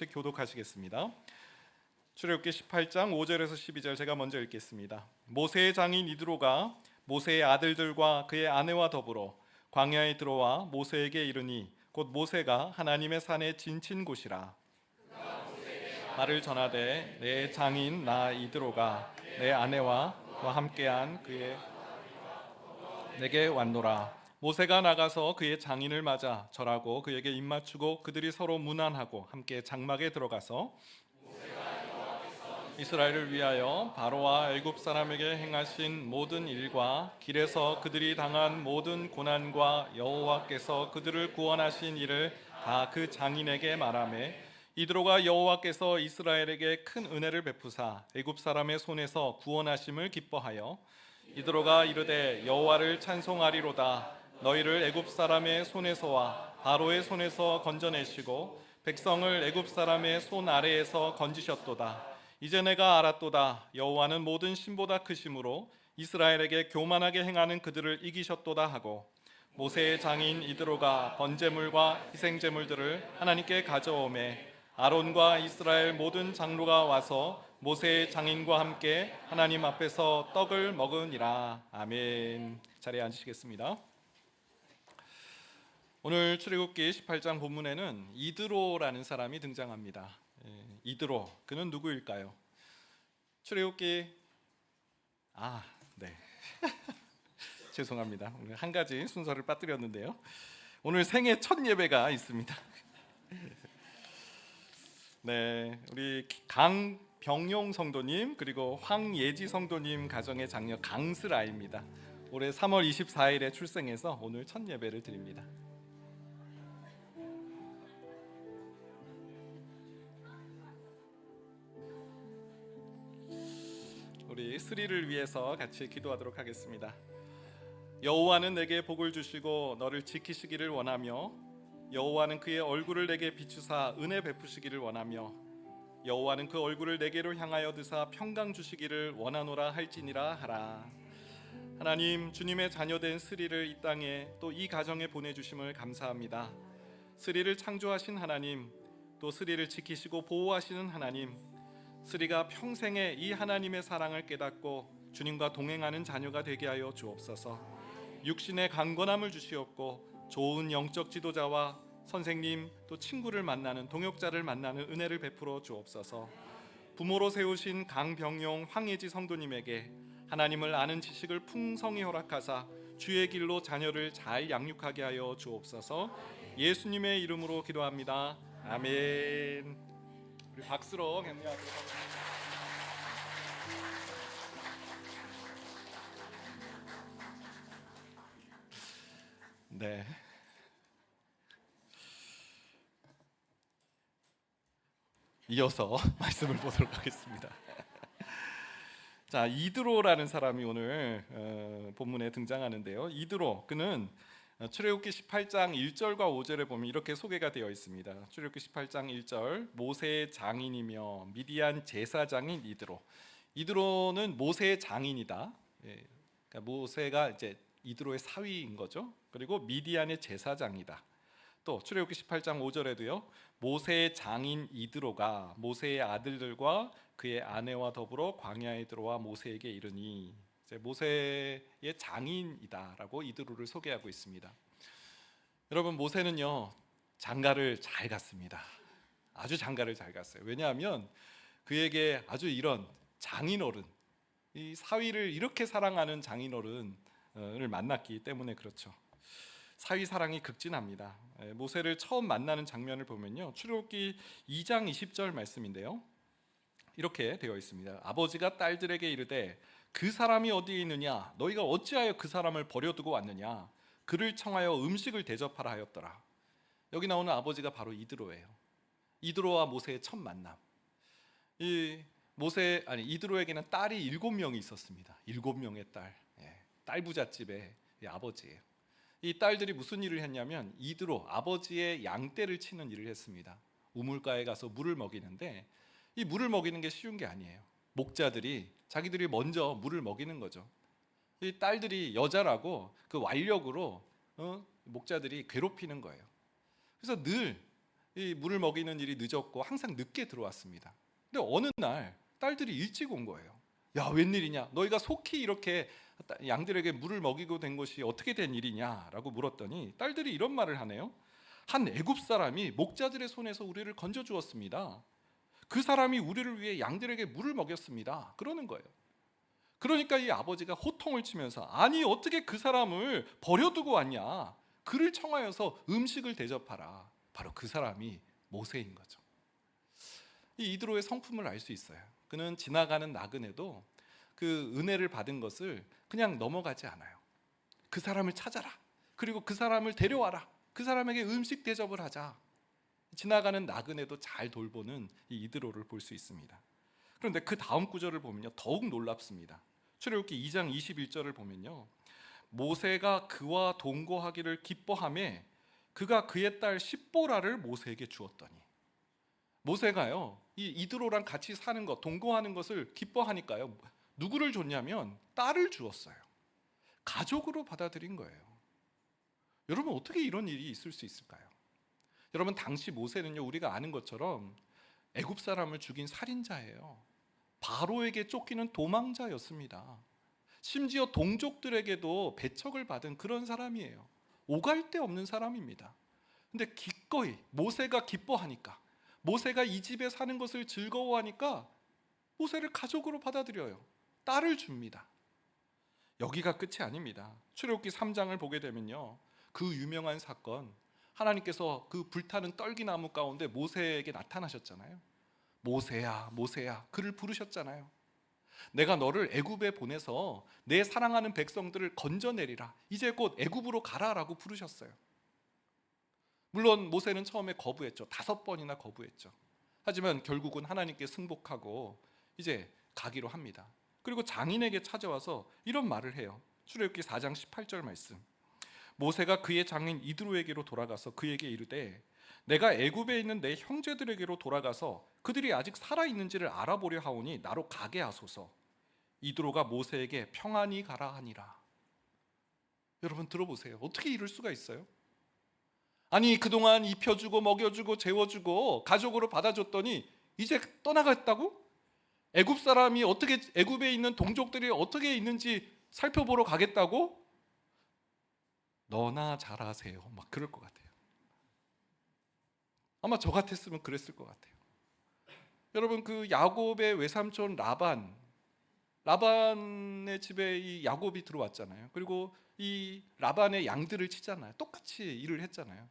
교독하시겠습니다. 출애굽기 18장 5절에서 12절 제가 먼저 읽겠습니다. 모세의 장인 이드로가 모세의 아들들과 그의 아내와 더불어 광야에 들어와 모세에게 이르니 곧 모세가 하나님의 산에 진친 곳이라. 말을 전하되 내 장인 나 이드로가 내 아내와 함께한 그의 내게 왔노라. 모세가 나가서 그의 장인을 맞아 절하고 그에게 입맞추고 그들이 서로 문안하고 함께 장막에 들어가서 이스라엘을 위하여 바로와 애굽 사람에게 행하신 모든 일과 길에서 그들이 당한 모든 고난과 여호와께서 그들을 구원하신 일을 다 그 장인에게 말하매 이드로가 여호와께서 이스라엘에게 큰 은혜를 베푸사 애굽 사람의 손에서 구원하심을 기뻐하여 이드로가 이르되 여호와를 찬송하리로다. 너희를 애굽 사람의 손에서와 바로의 손에서 건져내시고 백성을 애굽 사람의 손 아래에서 건지셨도다. 이제 내가 알았도다. 여호와는 모든 신보다 크심으로 이스라엘에게 교만하게 행하는 그들을 이기셨도다 하고 모세의 장인 이드로가 번제물과 희생제물들을 하나님께 가져오매 아론과 이스라엘 모든 장로가 와서 모세의 장인과 함께 하나님 앞에서 떡을 먹으니라. 아멘. 자리에 앉으시겠습니다. 오늘 출애굽기 18장 본문에는 이드로라는 사람이 등장합니다. 이드로, 그는 누구일까요? 출애굽기 네. 죄송합니다. 오늘 한 가지 순서를 빠뜨렸는데요. 오늘 생애 첫 예배가 있습니다. 네, 우리 강병용 성도님 그리고 황예지 성도님 가정의 장녀 강슬아입니다. 올해 3월 24일에 출생해서 오늘 첫 예배를 드립니다. 우리 스리를 위해서 같이 기도하도록 하겠습니다. 여호와는 내게 복을 주시고 너를 지키시기를 원하며 여호와는 그의 얼굴을 내게 비추사 은혜 베푸시기를 원하며 여호와는 그 얼굴을 내게로 향하여 드사 평강 주시기를 원하노라 할지니라 하라. 하나님, 주님의 자녀된 스리를 이 땅에 또 이 가정에 보내주심을 감사합니다. 스리를 창조하신 하나님, 또 스리를 지키시고 보호하시는 하나님, 스리가 평생에 이 하나님의 사랑을 깨닫고 주님과 동행하는 자녀가 되게 하여 주옵소서. 육신의 강건함을 주시옵고 좋은 영적 지도자와 선생님 또 친구를 만나는 동역자를 만나는 은혜를 베풀어 주옵소서. 부모로 세우신 강병용 황예지 성도님에게 하나님을 아는 지식을 풍성히 허락하사 주의 길로 자녀를 잘 양육하게 하여 주옵소서. 예수님의 이름으로 기도합니다. 아멘. 우리 박수로 격려하도록 하겠습니다. 네. 이어서 말씀을 보도록 하겠습니다. 자, 이드로라는 사람이 오늘 본문에 등장하는데요. 이드로, 그는 출애굽기 18장 1절과 5절에 보면 이렇게 소개가 되어 있습니다. 출애굽기 18장 1절, 모세의 장인이며 미디안 제사장인 이드로. 이드로는 모세의 장인이다. 그러니까 모세가 이제 이드로의 사위인 거죠. 그리고 미디안의 제사장이다. 또 출애굽기 18장 5절에도요. 모세의 장인 이드로가 모세의 아들들과 그의 아내와 더불어 광야에 들어와 모세에게 이르니, 모세의 장인이다라고 이드로를 소개하고 있습니다. 여러분, 모세는요 장가를 잘 갔습니다. 아주 장가를 잘 갔어요. 왜냐하면 그에게 아주 이런 장인어른, 이 사위를 이렇게 사랑하는 장인어른을 만났기 때문에 그렇죠. 사위 사랑이 극진합니다. 모세를 처음 만나는 장면을 보면요, 출애굽기 2장 20절 말씀인데요, 이렇게 되어 있습니다. 아버지가 딸들에게 이르되 그 사람이 어디에 있느냐? 너희가 어찌하여 그 사람을 버려두고 왔느냐? 그를 청하여 음식을 대접하라 하였더라. 여기 나오는 아버지가 바로 이드로예요. 이드로와 모세의 첫 만남. 이드로에게는 딸이 7명이 있었습니다. 7명의 딸. 딸 부잣집의 아버지예요. 이 딸들이 무슨 일을 했냐면 이드로 아버지의 양떼를 치는 일을 했습니다. 우물가에 가서 물을 먹이는데 이 물을 먹이는 게 쉬운 게 아니에요. 목자들이 자기들이 먼저 물을 먹이는 거죠. 이 딸들이 여자라고 그 완력으로 목자들이 괴롭히는 거예요. 그래서 늘 이 물을 먹이는 일이 늦었고 항상 늦게 들어왔습니다. 근데 어느 날 딸들이 일찍 온 거예요. 야, 웬일이냐? 너희가 속히 이렇게 양들에게 물을 먹이고 된 것이 어떻게 된 일이냐라고 물었더니 딸들이 이런 말을 하네요. 한 애굽 사람이 목자들의 손에서 우리를 건져 주었습니다. 그 사람이 우리를 위해 양들에게 물을 먹였습니다. 그러는 거예요. 그러니까 이 아버지가 호통을 치면서 아니 어떻게 그 사람을 버려두고 왔냐? 그를 청하여서 음식을 대접하라. 바로 그 사람이 모세인 거죠. 이 이드로의 성품을 알 수 있어요. 그는 지나가는 나그네도 그 은혜를 받은 것을 그냥 넘어가지 않아요. 그 사람을 찾아라. 그리고 그 사람을 데려와라. 그 사람에게 음식 대접을 하자. 지나가는 나그네도 잘 돌보는 이 이드로를 볼 수 있습니다. 그런데 그 다음 구절을 보면요, 더욱 놀랍습니다. 출애굽기 2장 21절을 보면요, 모세가 그와 동거하기를 기뻐하며 그가 그의 딸 십보라를 모세에게 주었더니, 모세가요 이 이드로랑 같이 사는 것, 동거하는 것을 기뻐하니까요 누구를 줬냐면 딸을 주었어요. 가족으로 받아들인 거예요. 여러분, 어떻게 이런 일이 있을 수 있을까요? 여러분, 당시 모세는요 우리가 아는 것처럼 애굽 사람을 죽인 살인자예요. 바로에게 쫓기는 도망자였습니다. 심지어 동족들에게도 배척을 받은 그런 사람이에요. 오갈 데 없는 사람입니다. 근데 기꺼이 모세가 기뻐하니까, 모세가 이 집에 사는 것을 즐거워하니까 모세를 가족으로 받아들여요. 딸을 줍니다. 여기가 끝이 아닙니다. 출애굽기 3장을 보게 되면요, 그 유명한 사건, 하나님께서 그 불타는 떨기나무 가운데 모세에게 나타나셨잖아요. 모세야, 모세야, 그를 부르셨잖아요. 내가 너를 애굽에 보내서 내 사랑하는 백성들을 건져내리라. 이제 곧 애굽으로 가라라고 부르셨어요. 물론 모세는 처음에 거부했죠. 5번이나 거부했죠. 하지만 결국은 하나님께 승복하고 이제 가기로 합니다. 그리고 장인에게 찾아와서 이런 말을 해요. 출애굽기 4장 18절 말씀. 모세가 그의 장인 이드로에게로 돌아가서 그에게 이르되 내가 애굽에 있는 내 형제들에게로 돌아가서 그들이 아직 살아있는지를 알아보려 하오니 나로 가게 하소서. 이드로가 모세에게 평안히 가라 하니라. 여러분 들어보세요. 어떻게 이럴 수가 있어요? 아니 그동안 입혀주고 먹여주고 재워주고 가족으로 받아줬더니 이제 떠나갔다고? 애굽 사람이 어떻게, 애굽에 있는 동족들이 어떻게 있는지 살펴보러 가겠다고? 너나 잘하세요. 막 그럴 것 같아요. 아마 저 같았으면 그랬을 것 같아요. 여러분, 그 야곱의 외삼촌 라반의 집에 이 야곱이 들어왔잖아요. 그리고 이 라반의 양들을 치잖아요. 똑같이 일을 했잖아요.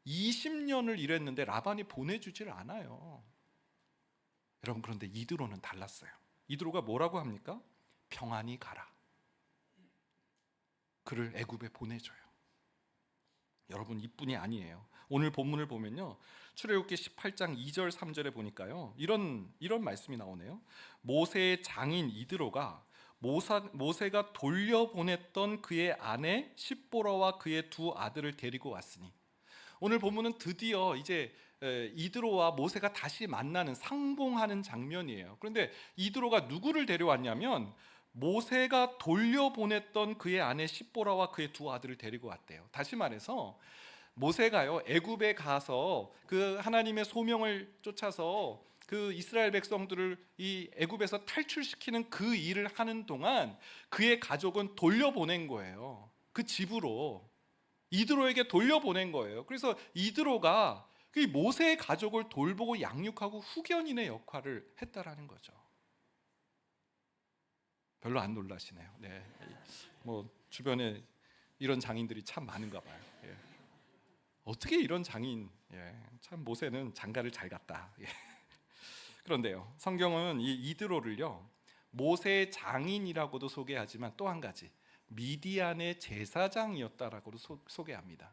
20년을 일했는데 라반이 보내주질 않아요. 여러분, 그런데 이드로는 달랐어요. 이드로가 뭐라고 합니까? 평안히 가라. 그를 애굽에 보내줘요. 여러분, 이뿐이 아니에요. 오늘 본문을 보면요, 출애굽기 18장 2절 3절에 보니까요 이런 말씀이 나오네요. 모세의 장인 이드로가 모세가 돌려보냈던 그의 아내 십보라와 그의 두 아들을 데리고 왔으니, 오늘 본문은 드디어 이제 이드로와 모세가 다시 만나는, 상봉하는 장면이에요. 그런데 이드로가 누구를 데려왔냐면 모세가 돌려보냈던 그의 아내 십보라와 그의 두 아들을 데리고 왔대요. 다시 말해서 모세가요 애굽에 가서 그 하나님의 소명을 쫓아서 그 이스라엘 백성들을 이 애굽에서 탈출시키는 그 일을 하는 동안 그의 가족은 돌려보낸 거예요. 그 집으로 이드로에게 돌려보낸 거예요. 그래서 이드로가 그 모세의 가족을 돌보고 양육하고 후견인의 역할을 했다라는 거죠. 별로 안 놀라시네요. 네, 뭐 주변에 이런 장인들이 참 많은가 봐요. 예. 어떻게 이런 장인? 예, 참 모세는 장가를 잘 갔다. 예. 그런데요, 성경은 이 이드로를요 모세의 장인이라고도 소개하지만 또 한 가지 미디안의 제사장이었다라고도 소개합니다.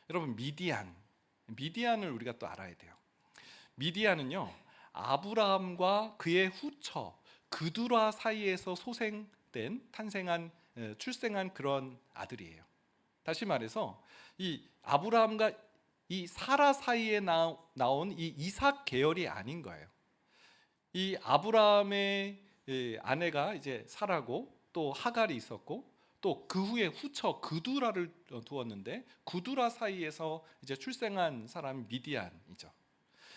여러분, 미디안을 우리가 또 알아야 돼요. 미디안은요 아브라함과 그의 후처 그두라 사이에서 출생한 그런 아들이에요. 다시 말해서 이 아브라함과 이 사라 사이에 나온 이 이삭 계열이 아닌 거예요. 이 아브라함의 아내가 이제 사라고, 또 하갈이 있었고, 또 그 후에 후처 그두라를 두었는데 그두라 사이에서 이제 출생한 사람이 미디안이죠.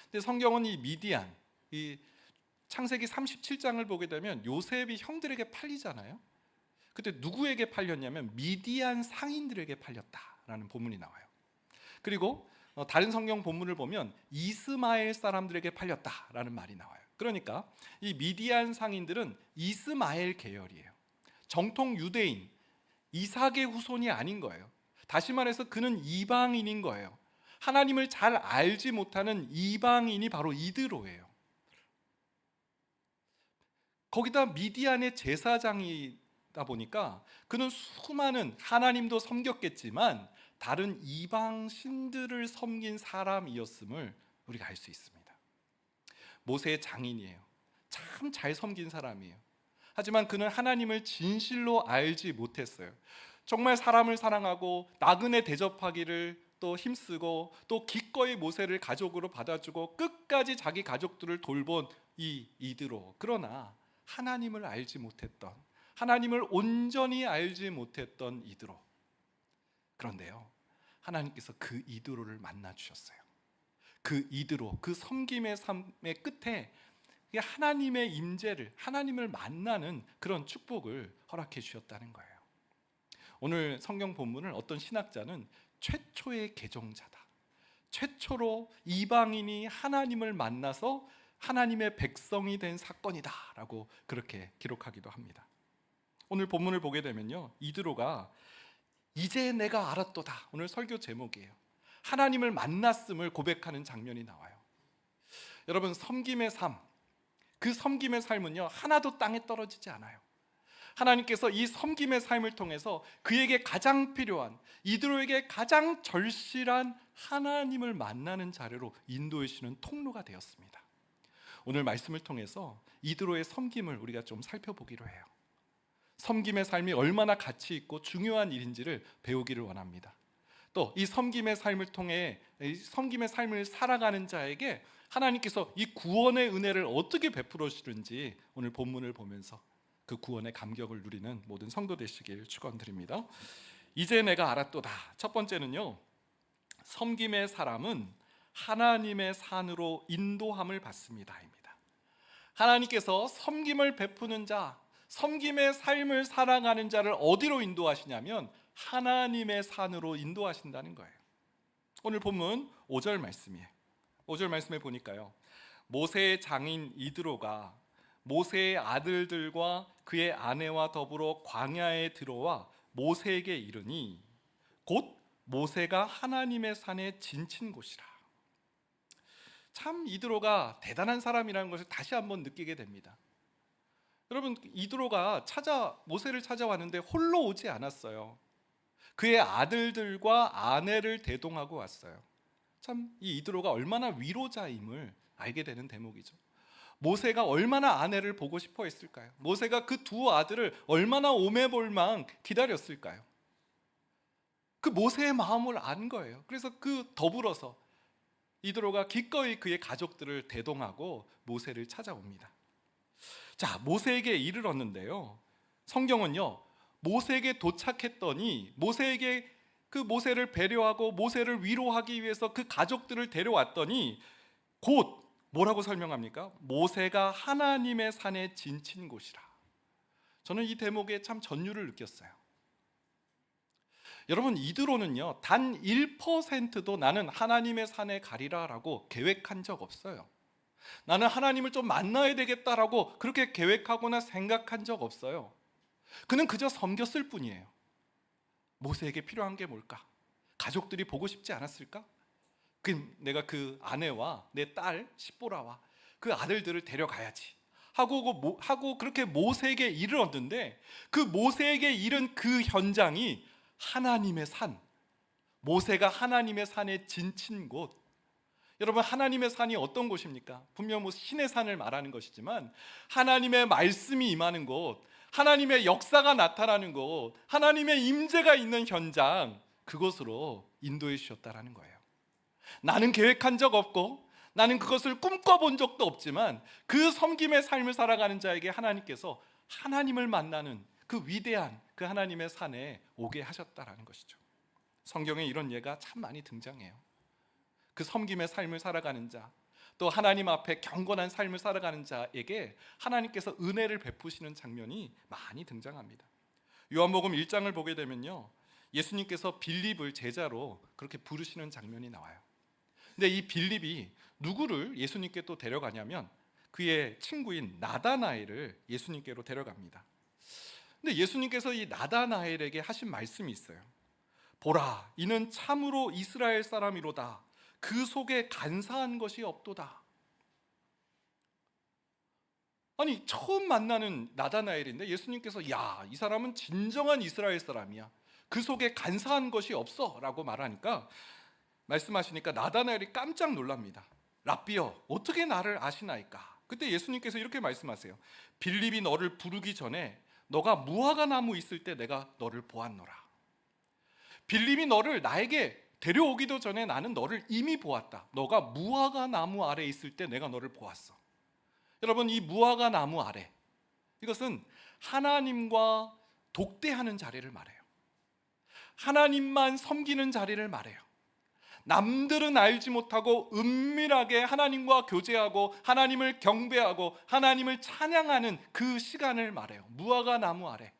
근데 성경은 이 미디안, 이 창세기 37장을 보게 되면 요셉이 형들에게 팔리잖아요. 그때 누구에게 팔렸냐면 미디안 상인들에게 팔렸다라는 본문이 나와요. 그리고 다른 성경 본문을 보면 이스마엘 사람들에게 팔렸다라는 말이 나와요. 그러니까 이 미디안 상인들은 이스마엘 계열이에요. 정통 유대인, 이삭의 후손이 아닌 거예요. 다시 말해서 그는 이방인인 거예요. 하나님을 잘 알지 못하는 이방인이 바로 이드로예요. 거기다 미디안의 제사장이다 보니까 그는 수많은, 하나님도 섬겼겠지만 다른 이방 신들을 섬긴 사람이었음을 우리가 알 수 있습니다. 모세의 장인이에요. 참 잘 섬긴 사람이에요. 하지만 그는 하나님을 진실로 알지 못했어요. 정말 사람을 사랑하고 나그네 대접하기를 또 힘쓰고 또 기꺼이 모세를 가족으로 받아주고 끝까지 자기 가족들을 돌본 이 이드로, 그러나 하나님을 알지 못했던, 하나님을 온전히 알지 못했던 이드로. 그런데요, 하나님께서 그 이드로를 만나 주셨어요. 그 이드로, 그 섬김의 삶의 끝에 하나님의 임재를, 하나님을 만나는 그런 축복을 허락해 주셨다는 거예요. 오늘 성경 본문을 어떤 신학자는 최초의 개종자다, 최초로 이방인이 하나님을 만나서 하나님의 백성이 된 사건이다 라고 그렇게 기록하기도 합니다. 오늘 본문을 보게 되면요, 이드로가 이제 내가 알았도다, 오늘 설교 제목이에요. 하나님을 만났음을 고백하는 장면이 나와요. 여러분, 섬김의 삶, 그 섬김의 삶은요 하나도 땅에 떨어지지 않아요. 하나님께서 이 섬김의 삶을 통해서 그에게 가장 필요한, 이드로에게 가장 절실한 하나님을 만나는 자리로 인도해 주시는 통로가 되었습니다. 오늘 말씀을 통해서 이드로의 섬김을 우리가 좀 살펴보기로 해요. 섬김의 삶이 얼마나 가치 있고 중요한 일인지를 배우기를 원합니다. 또 이 섬김의 삶을 통해 이 섬김의 삶을 살아가는 자에게 하나님께서 이 구원의 은혜를 어떻게 베풀어 주는지 오늘 본문을 보면서 그 구원의 감격을 누리는 모든 성도 되시길 축원드립니다. 이제 내가 알았도다. 첫 번째는요, 섬김의 사람은 하나님의 산으로 인도함을 받습니다입니다. 하나님께서 섬김을 베푸는 자, 섬김의 삶을 살아가는 자를 어디로 인도하시냐면 하나님의 산으로 인도하신다는 거예요. 오늘 본문 5절 말씀이에요. 5절 말씀에 보니까요, 모세의 장인 이드로가 모세의 아들들과 그의 아내와 더불어 광야에 들어와 모세에게 이르니 곧 모세가 하나님의 산에 진친 곳이라. 참 이드로가 대단한 사람이라는 것을 다시 한번 느끼게 됩니다. 여러분, 이드로가 모세를 찾아왔는데 홀로 오지 않았어요. 그의 아들들과 아내를 대동하고 왔어요. 참 이 이드로가 얼마나 위로자임을 알게 되는 대목이죠. 모세가 얼마나 아내를 보고 싶어 했을까요? 모세가 그 두 아들을 얼마나 오매볼망 기다렸을까요? 그 모세의 마음을 안 거예요. 그래서 그 더불어서 이드로가 기꺼이 그의 가족들을 대동하고 모세를 찾아옵니다. 자, 모세에게 이르렀는데요, 성경은요, 모세에게 도착했더니 모세에게 그 모세를 배려하고 모세를 위로하기 위해서 그 가족들을 데려왔더니 곧 뭐라고 설명합니까? 모세가 하나님의 산에 진친 곳이라. 저는 이 대목에 참 전율을 느꼈어요. 여러분, 이드로는요 단 1%도 나는 하나님의 산에 가리라라고 계획한 적 없어요. 나는 하나님을 좀 만나야 되겠다라고 그렇게 계획하거나 생각한 적 없어요. 그는 그저 섬겼을 뿐이에요. 모세에게 필요한 게 뭘까? 가족들이 보고 싶지 않았을까? 내가 그 아내와 내 딸 십보라와 그 아들들을 데려가야지 하고 그렇게 모세에게 이르렀는데, 그 모세에게 이른 그 현장이 하나님의 산, 모세가 하나님의 산에 진친 곳. 여러분, 하나님의 산이 어떤 곳입니까? 분명 신의 산을 말하는 것이지만 하나님의 말씀이 임하는 곳, 하나님의 역사가 나타나는 곳, 하나님의 임재가 있는 현장, 그곳으로 인도해 주셨다라는 거예요. 나는 계획한 적 없고 나는 그것을 꿈꿔본 적도 없지만 그 섬김의 삶을 살아가는 자에게 하나님께서 하나님을 만나는 그 위대한, 그 하나님의 산에 오게 하셨다라는 것이죠. 성경에 이런 예가 참 많이 등장해요. 그 섬김의 삶을 살아가는 자, 또 하나님 앞에 경건한 삶을 살아가는 자에게 하나님께서 은혜를 베푸시는 장면이 많이 등장합니다. 요한복음 1장을 보게 되면요, 예수님께서 빌립을 제자로 그렇게 부르시는 장면이 나와요. 근데 이 빌립이 누구를 예수님께 또 데려가냐면 그의 친구인 나다나엘을 예수님께로 데려갑니다. 근데 예수님께서 이 나다나엘에게 하신 말씀이 있어요. 보라, 이는 참으로 이스라엘 사람이로다. 그 속에 간사한 것이 없도다. 아니, 처음 만나는 나다나엘인데 예수님께서 야, 이 사람은 진정한 이스라엘 사람이야. 그 속에 간사한 것이 없어 라고 말씀하시니까 나다나엘이 깜짝 놀랍니다. 랍비여, 어떻게 나를 아시나이까? 그때 예수님께서 이렇게 말씀하세요. 빌립이 너를 부르기 전에 너가 무화과 나무 있을 때 내가 너를 보았노라. 빌립이 너를 나에게 데려오기도 전에 나는 너를 이미 보았다. 너가 무화과 나무 아래 있을 때 내가 너를 보았어. 여러분, 이 무화과 나무 아래, 이것은 하나님과 독대하는 자리를 말해요. 하나님만 섬기는 자리를 말해요. 남들은 알지 못하고 은밀하게 하나님과 교제하고 하나님을 경배하고 하나님을 찬양하는 그 시간을 말해요. 무화과 나무 아래.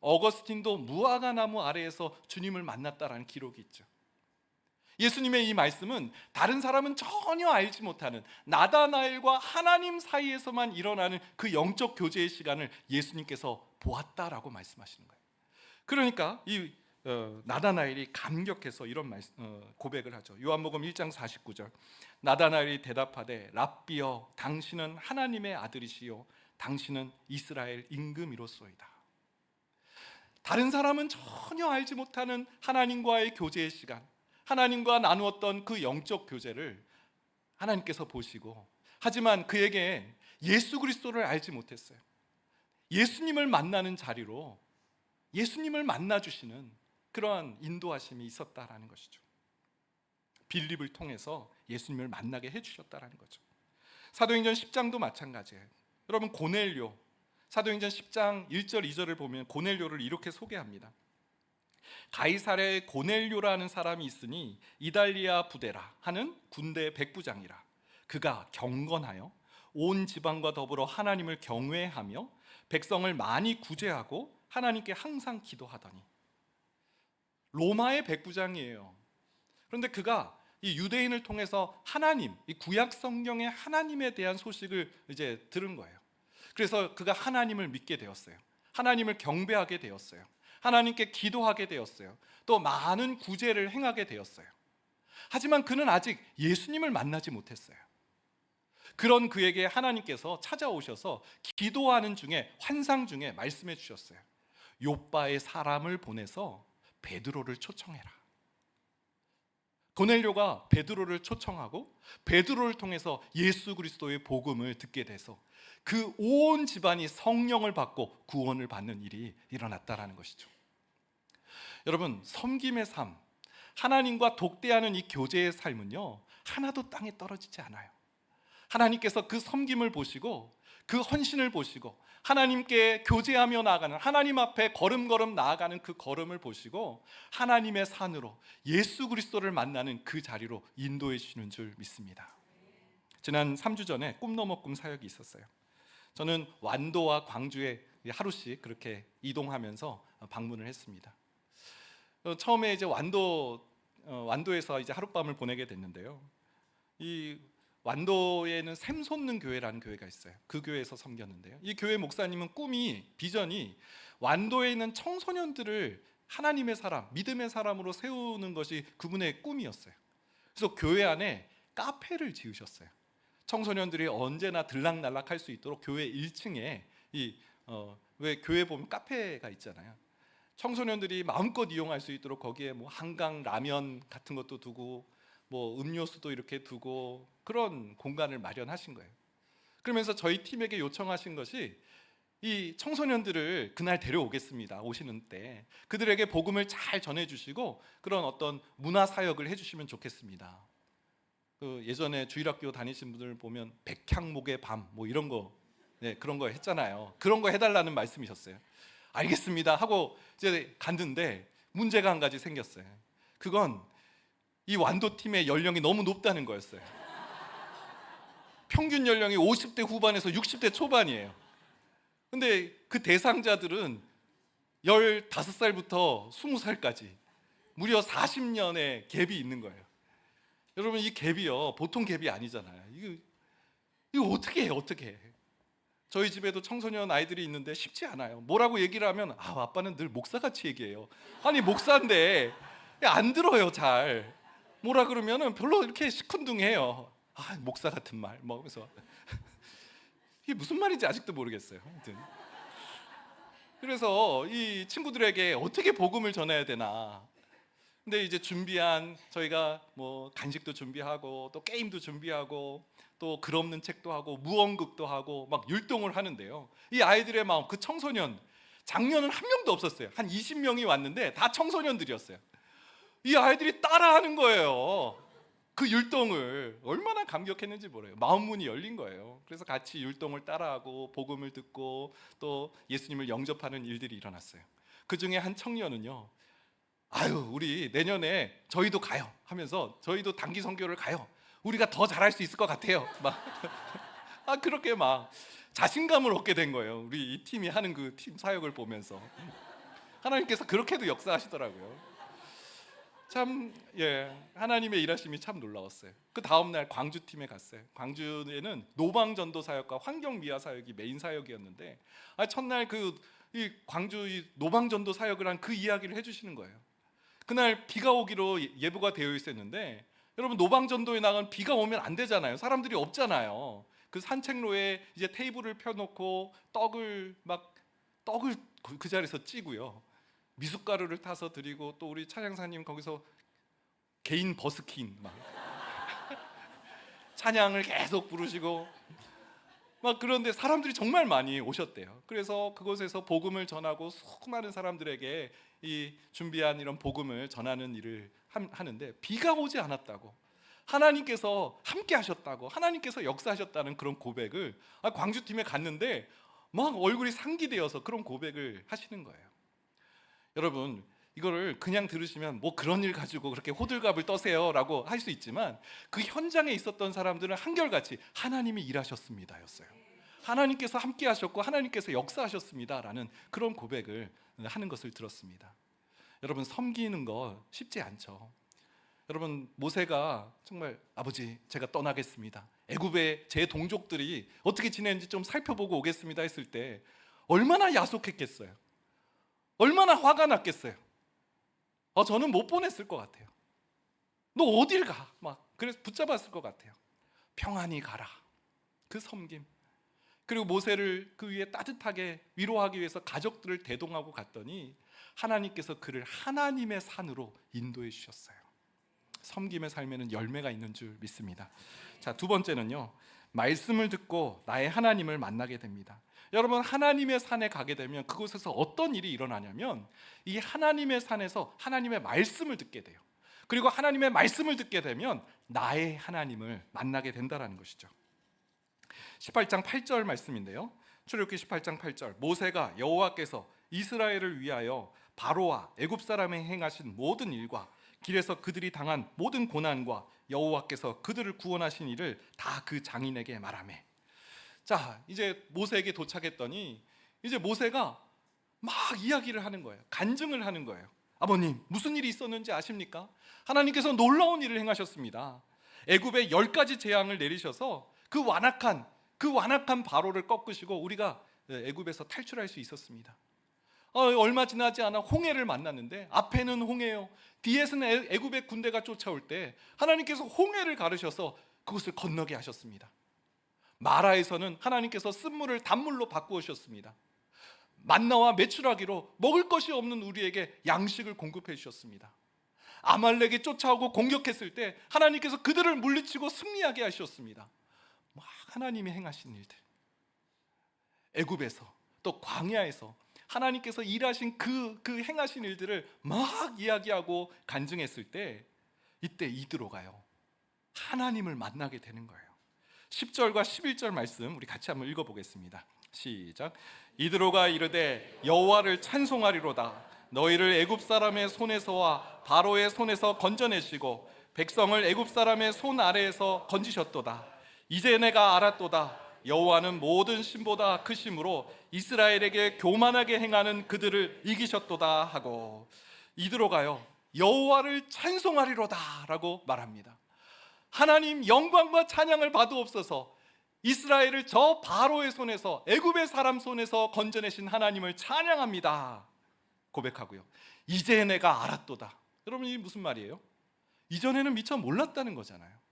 어거스틴도 무화과 나무 아래에서 주님을 만났다라는 기록이 있죠. 예수님의 이 말씀은 다른 사람은 전혀 알지 못하는 나다나엘과 하나님 사이에서만 일어나는 그 영적 교제의 시간을 예수님께서 보았다라고 말씀하시는 거예요. 그러니까 이 나다나엘이 감격해서 이런 고백을 하죠. 요한복음 1장 49절. 나다나엘이 대답하되 랍비여, 당신은 하나님의 아들이시요 당신은 이스라엘 임금이로소이다. 다른 사람은 전혀 알지 못하는 하나님과의 교제의 시간, 하나님과 나누었던 그 영적 교제를 하나님께서 보시고, 하지만 그에게 예수 그리스도를 알지 못했어요. 예수님을 만나는 자리로 예수님을 만나주시는 그러한 인도하심이 있었다라는 것이죠. 빌립을 통해서 예수님을 만나게 해주셨다라는 거죠. 사도행전 10장도 마찬가지예요. 여러분, 고넬료, 사도행전 10장 1절 2절을 보면 고넬료를 이렇게 소개합니다. 가이사랴에 고넬료라는 사람이 있으니 이달리아 부대라 하는 군대 백부장이라. 그가 경건하여 온 지방과 더불어 하나님을 경외하며 백성을 많이 구제하고 하나님께 항상 기도하더니. 로마의 백부장이에요. 그런데 그가 이 유대인을 통해서 하나님, 이 구약 성경의 하나님에 대한 소식을 이제 들은 거예요. 그래서 그가 하나님을 믿게 되었어요. 하나님을 경배하게 되었어요. 하나님께 기도하게 되었어요. 또 많은 구제를 행하게 되었어요. 하지만 그는 아직 예수님을 만나지 못했어요. 그런 그에게 하나님께서 찾아오셔서 기도하는 중에, 환상 중에 말씀해 주셨어요. 욥바의 사람을 보내서 베드로를 초청해라. 고넬료가 베드로를 초청하고 베드로를 통해서 예수 그리스도의 복음을 듣게 돼서 그 온 집안이 성령을 받고 구원을 받는 일이 일어났다라는 것이죠. 여러분, 섬김의 삶, 하나님과 독대하는 이 교제의 삶은요, 하나도 땅에 떨어지지 않아요. 하나님께서 그 섬김을 보시고 그 헌신을 보시고 하나님께 교제하며 나아가는, 하나님 앞에 걸음걸음 나아가는 그 걸음을 보시고 하나님의 산으로 예수 그리스도를 만나는 그 자리로 인도해 주시는 줄 믿습니다. 지난 3주 전에 꿈 넘어 꿈 사역이 있었어요. 저는 완도와 광주에 하루씩 그렇게 이동하면서 방문을 했습니다. 처음에 이제 완도에서 이제 하룻밤을 보내게 됐는데요. 이 완도에는 샘솟는 교회라는 교회가 있어요. 그 교회에서 섬겼는데요. 이 교회 목사님은 비전이 완도에 있는 청소년들을 하나님의 사람, 믿음의 사람으로 세우는 것이 그분의 꿈이었어요. 그래서 교회 안에 카페를 지으셨어요. 청소년들이 언제나 들락날락할 수 있도록 교회 1층에 왜 교회 보면 카페가 있잖아요. 청소년들이 마음껏 이용할 수 있도록 거기에 뭐 한강 라면 같은 것도 두고 뭐 음료수도 이렇게 두고 그런 공간을 마련하신 거예요. 그러면서 저희 팀에게 요청하신 것이 이 청소년들을 그날 데려오겠습니다. 오시는 때 그들에게 복음을 잘 전해주시고 그런 어떤 문화 사역을 해주시면 좋겠습니다. 예전에 주일학교 다니신 분들 보면 백향목의 밤 뭐 이런 거, 그런 거 했잖아요. 그런 거 해달라는 말씀이셨어요. 알겠습니다 하고 이제 갔는데 문제가 한 가지 생겼어요. 그건 이 완도팀의 연령이 너무 높다는 거였어요. 평균 연령이 50대 후반에서 60대 초반이에요. 근데 그 대상자들은 15살부터 20살까지 무려 40년의 갭이 있는 거예요. 여러분, 이 갭이요, 보통 갭이 아니잖아요. 이거 어떻게 해, 어떻게 해. 저희 집에도 청소년 아이들이 있는데 쉽지 않아요. 뭐라고 얘기를 하면 아빠는 늘 목사같이 얘기해요. 아니, 목사인데 안 들어요, 잘. 뭐라 그러면은 별로 이렇게 시큰둥해요. 목사 같은 말 그래서 이게 무슨 말인지 아직도 모르겠어요. 아무튼 그래서 이 친구들에게 어떻게 복음을 전해야 되나. 근데 이제 준비한, 저희가 뭐 간식도 준비하고 또 게임도 준비하고 또 글 없는 책도 하고 무언극도 하고 막 율동을 하는데요. 이 아이들의 마음, 그 청소년, 작년은 한 명도 없었어요. 한 20명이 왔는데 다 청소년들이었어요. 이 아이들이 따라하는 거예요. 그 율동을 얼마나 감격했는지 몰라요. 마음 문이 열린 거예요. 그래서 같이 율동을 따라하고 복음을 듣고 또 예수님을 영접하는 일들이 일어났어요. 그 중에 한 청년은요, 우리 내년에 저희도 가요 하면서, 저희도 단기 선교를 가요. 우리가 더 잘할 수 있을 것 같아요. 그렇게 막 자신감을 얻게 된 거예요. 우리 이 팀이 하는 그 팀 사역을 보면서 하나님께서 그렇게도 역사하시더라고요. 참, 하나님의 일하심이 참 놀라웠어요. 그 다음 날 광주팀에 갔어요. 광주에는 노방전도 사역과 환경미화 사역이 메인 사역이었는데, 첫날 이 광주 이 노방전도 사역을 한 그 이야기를 해주시는 거예요. 그날 비가 오기로 예보가 되어 있었는데, 여러분, 노방전도에 나가면 비가 오면 안 되잖아요. 사람들이 없잖아요. 그 산책로에 이제 테이블을 펴놓고 떡을 그 자리에서 찌고요, 미숫가루를 타서 드리고, 또 우리 찬양사님 거기서 개인 버스킹 찬양을 계속 부르시고 그런데 사람들이 정말 많이 오셨대요. 그래서 그곳에서 복음을 전하고 수많은 사람들에게 이 준비한 이런 복음을 전하는 일을 하는데, 비가 오지 않았다고, 하나님께서 함께 하셨다고, 하나님께서 역사하셨다는 그런 고백을, 광주팀에 갔는데 막 얼굴이 상기되어서 그런 고백을 하시는 거예요. 여러분, 이거를 그냥 들으시면 뭐 그런 일 가지고 그렇게 호들갑을 떠세요 라고 할 수 있지만, 그 현장에 있었던 사람들은 한결같이 하나님이 일하셨습니다 였어요. 하나님께서 함께 하셨고 하나님께서 역사하셨습니다 라는 그런 고백을 하는 것을 들었습니다. 여러분, 섬기는 거 쉽지 않죠. 여러분, 모세가 정말 아버지 제가 떠나겠습니다, 애굽의 제 동족들이 어떻게 지내는지 좀 살펴보고 오겠습니다 했을 때 얼마나 야속했겠어요. 얼마나 화가 났겠어요. 저는 못 보냈을 것 같아요. 너 어딜 가? 그래서 붙잡았을 것 같아요. 평안히 가라, 그 섬김. 그리고 모세를 그 위에 따뜻하게 위로하기 위해서 가족들을 대동하고 갔더니 하나님께서 그를 하나님의 산으로 인도해 주셨어요. 섬김의 삶에는 열매가 있는 줄 믿습니다. 자, 두 번째는요, 말씀을 듣고 나의 하나님을 만나게 됩니다. 여러분, 하나님의 산에 가게 되면 그곳에서 어떤 일이 일어나냐면, 이 하나님의 산에서 하나님의 말씀을 듣게 돼요. 그리고 하나님의 말씀을 듣게 되면 나의 하나님을 만나게 된다는 것이죠. 18장 8절 말씀인데요, 출애굽기 18장 8절, 모세가 여호와께서 이스라엘을 위하여 바로와 애굽 사람에 행하신 모든 일과 길에서 그들이 당한 모든 고난과 여호와께서 그들을 구원하신 일을 다 그 장인에게 말하매. 자, 이제 모세에게 도착했더니 이제 모세가 막 이야기를 하는 거예요. 간증을 하는 거예요. 아버님, 무슨 일이 있었는지 아십니까? 하나님께서 놀라운 일을 행하셨습니다. 애굽에 10가지 재앙을 내리셔서 그 완악한 바로를 꺾으시고 우리가 애굽에서 탈출할 수 있었습니다. 얼마 지나지 않아 홍해를 만났는데, 앞에는 홍해요, 뒤에서는 애굽의 군대가 쫓아올 때 하나님께서 홍해를 가르셔서 그것을 건너게 하셨습니다. 마라에서는 하나님께서 쓴물을 단물로 바꾸어 주셨습니다. 만나와 메추라기로 먹을 것이 없는 우리에게 양식을 공급해 주셨습니다. 아말렉이 쫓아오고 공격했을 때 하나님께서 그들을 물리치고 승리하게 하셨습니다. 하나님이 행하신 일들, 애굽에서 또 광야에서 하나님께서 일하신 그 행하신 일들을 막 이야기하고 간증했을 때, 이때 이드로가요, 하나님을 만나게 되는 거예요. 10절과 11절 말씀 우리 같이 한번 읽어보겠습니다. 시작. 이드로가 이르되 여호와를 찬송하리로다. 너희를 애굽 사람의 손에서와 바로의 손에서 건져내시고 백성을 애굽 사람의 손 아래에서 건지셨도다. 이제 내가 알았도다. 여호와는 모든 신보다 크심으로 이스라엘에게 교만하게 행하는 그들을 이기셨도다 하고, 이드로가요 여호와를 찬송하리로다 라고 말합니다. 하나님 영광과 찬양을 받으옵소서. 이스라엘을 저 바로의 손에서, 애굽의 사람 손에서 건져내신 하나님을 찬양합니다 고백하고요. 이제 내가 알았도다. 여러분, 이 무슨 말이에요? 이전에는 미처 몰랐다는 거잖아요.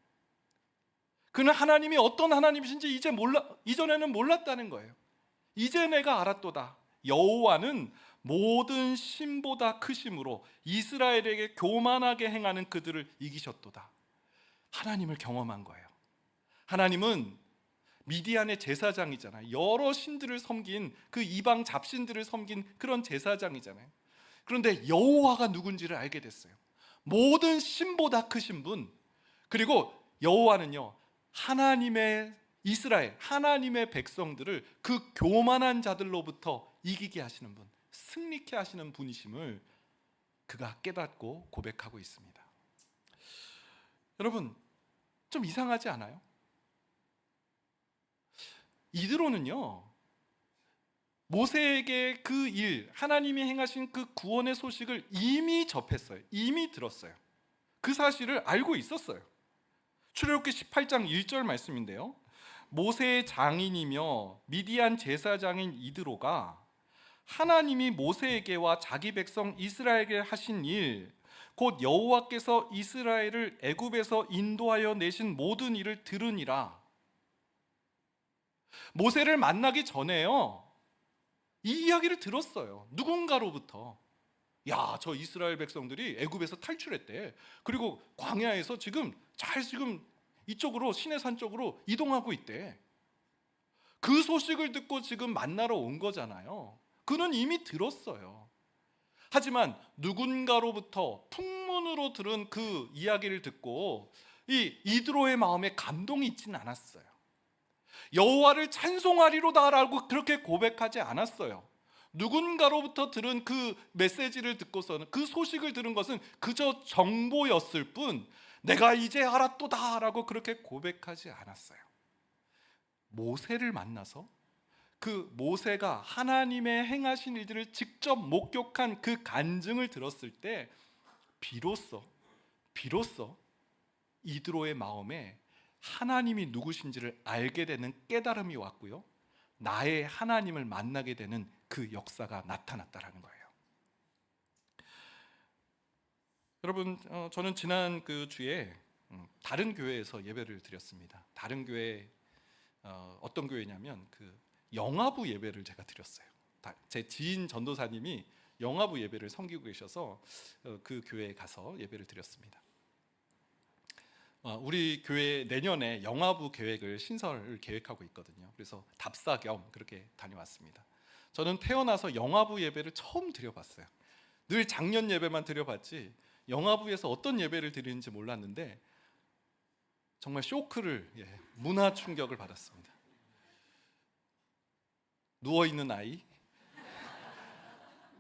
그는 하나님이 어떤 하나님이신지 이전에는 몰랐다는 거예요. 이제 내가 알았도다. 여호와는 모든 신보다 크심으로 이스라엘에게 교만하게 행하는 그들을 이기셨도다. 하나님을 경험한 거예요. 하나님은 미디안의 제사장이잖아요. 여러 신들을 섬긴, 그 이방 잡신들을 섬긴 그런 제사장이잖아요. 그런데 여호와가 누군지를 알게 됐어요. 모든 신보다 크신 분, 그리고 여호와는요 하나님의 이스라엘, 하나님의 백성들을 그 교만한 자들로부터 이기게 하시는 분, 승리케 하시는 분이심을 그가 깨닫고 고백하고 있습니다. 여러분, 좀 이상하지 않아요? 이드로는요 모세에게 그 일, 하나님이 행하신 그 구원의 소식을 이미 접했어요. 이미 들었어요. 그 사실을 알고 있었어요. 출애굽기 18장 1절 말씀인데요, 모세의 장인이며 미디안 제사장인 이드로가 하나님이 모세에게와 자기 백성 이스라엘에게 하신 일, 곧 여호와께서 이스라엘을 애굽에서 인도하여 내신 모든 일을 들으니라. 모세를 만나기 전에요 이 이야기를 들었어요. 누군가로부터. 야, 저 이스라엘 백성들이 애굽에서 탈출했대. 그리고 광야에서 지금 이쪽으로, 시내산 쪽으로 이동하고 있대. 그 소식을 듣고 지금 만나러 온 거잖아요. 그는 이미 들었어요. 하지만 누군가로부터 풍문으로 들은 그 이야기를 듣고 이 이드로의 마음에 감동이 있지는 않았어요. 여호와를 찬송하리로다라고 그렇게 고백하지 않았어요. 누군가로부터 들은 그 메시지를 듣고서는, 그 소식을 들은 것은 그저 정보였을 뿐 내가 이제 알았도다라고 그렇게 고백하지 않았어요. 모세를 만나서 그 모세가 하나님의 행하신 일들을 직접 목격한 그 간증을 들었을 때 비로소 이드로의 마음에 하나님이 누구신지를 알게 되는 깨달음이 왔고요, 나의 하나님을 만나게 되는 그 역사가 나타났다라는 거예요. 여러분, 저는 지난 그 주에 다른 교회에서 예배를 드렸습니다. 다른 교회, 어떤 교회냐면 그 영화부 예배를 제가 드렸어요. 제 지인 전도사님이 영화부 예배를 섬기고 계셔서 그 교회에 가서 예배를 드렸습니다. 우리 교회 내년에 영화부 계획을 신설을 계획하고 있거든요. 그래서 답사 겸 그렇게 다녀왔습니다. 저는 태어나서 영화부 예배를 처음 드려봤어요. 늘 작년 예배만 드려봤지 영화부에서 어떤 예배를 드리는지 몰랐는데 정말 쇼크를, 문화 충격을 받았습니다. 누워있는 아이,